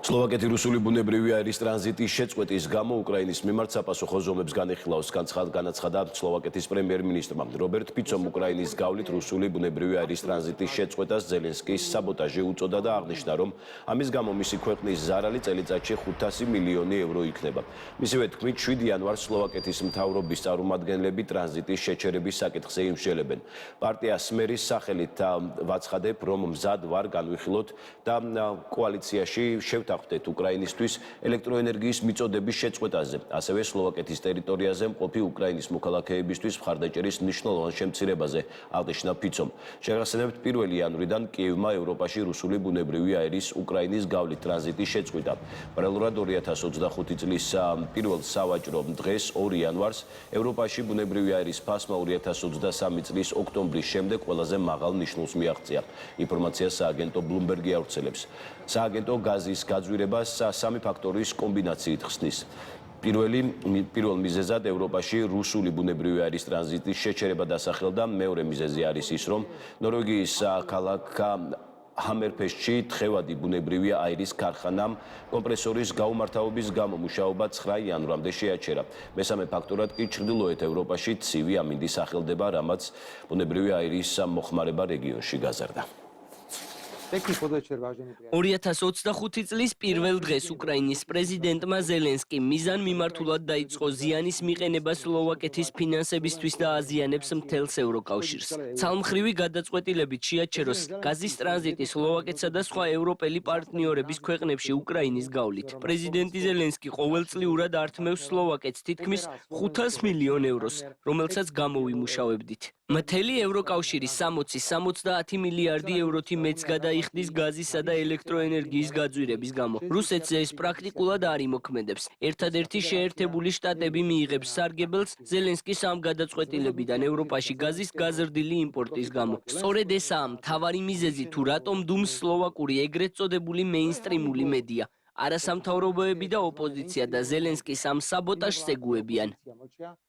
სლოვაკეთი რუსული ბუნებრივი აირის ტრანზიტის შეწყვეტის გამო უკრაინის მიმართ საპასუხო ზომებს განეხილავს, განაცხადა სლოვაკეთის პრემიერ-მინისტრმა. რობერტ ფიცომ უკრაინის გავლით რუსული ბუნებრივი აირის ტრანზიტის შეწყვეტას ზელენსკის საბოტაჟი უწოდა და აღნიშნა, რომ ამის გამო მისი ქვეყნის ზარალი წელიწადში 500 მილიონი ევრო იქნება. მისივე თქმით, 7 იანვარს სლოვაკეთის მთავრობის წარმომადგენლები ტრანზიტის შეჩერების საკითხზე იმსჯელებენ. პარტია სმერის სახელით ვაცხადებ, რომ მზად ვარ განვიხილოთ და კოალიციაში შევთანხმდეთ უკრაინისთვის ელექტროენერგიის მიწოდების შეწყვეტაზე, ასევე სლოვაკეთის ტერიტორიაზე მყოფი უკრაინის მოქალაქეებისთვის მხარდაჭერის მნიშვნელოვან შემცირებაზე, აღნიშნა ფიცომ. შეგახსენებთ, 1 იანვრიდან კიევმა ევროპაში რუსული ბუნებრივი აირის უკრაინის გავლით ტრანზიტი შეწყვიტა. პარალელურად 2025 წლის 1 სავაჭრო დღეს 2 იანვარს ევროპაში ბუნებრივი აირის ფასმა 2023 წლის ოქტომბრის შემდეგ ყველაზე მაღალ ნიშნულს მიაღწია. ინფორმაციას სააგენტო Bloomberg ავრცელებს. სააგენტო გაზის გაძვირებას სამი ფაქტორის კომბინაციით ხსნის. პირველ მიზეზად ევროპაში რუსული ბუნებრივი აირის ტრანზიტის შეჩერება დასახელდა. მეორე მიზეზი არის ის, რომ ნორვეგიის ქალაქ ჰამერფესტში თხევადი ბუნებრივი აირის ქარხანამ კომპრესორის გაუმართავობის გამო მუშაობა 9 იანვრამდე შეაჩერა. მესამე ფაქტორად კი ჩრდილოეთ ევროპაში ცივი ამინდი სახელდება, რამაც ბუნებრივი აირის მოხმარება რეგიონში გაზარდა. 2025 წლის პირველ დღეს უკრაინის პრეზიდენტმა ზელენსკიმ მიზან მიმართულად დაიწყო ზიანის მიყენება სლოვაკეთის ფინანსებისთვის და აზიანებს მთელს ევროკავშირს. ცალმხრივი გადაწყვეტილებით შეაჩეროს გაზის ტრანზიტი სლოვაკეთსა და სხვა ევროპელი პარტნიორების ქვეყნებში უკრაინის გავლით. პრეზიდენტი ზელენსკი ყოველწლიურად ართმევს სლოვაკეთს თითქმის 500 მილიონ ევროს, რომელსაც გამოვიმუშავებდით. მთელი ევროკავშირის 60-70 მილიარდი ევროთი მეც გადაიხდის გაზისა და ელექტროენერგიის გაძვირების გამო. რუსეთს ეს პრაქტიკულად არ იმოქმედებს. ერთადერთი შეერთებული შტატები მიიღებს სარგებელს ზელენსკის ამ გადაწყვეტილებიდან ევროპაში გაზის გაზრდილი იმპორტის გამო. სწორედ ესაა მთავარი მიზეზი, თუ რატომ დუმს სლოვაკური ეგრეთ წოდებული მეინსტრიმული მედია, არასამთავრობოები და ოპოზიცია და ზელენსკის ამ საბოტაჟს ეგუებიან.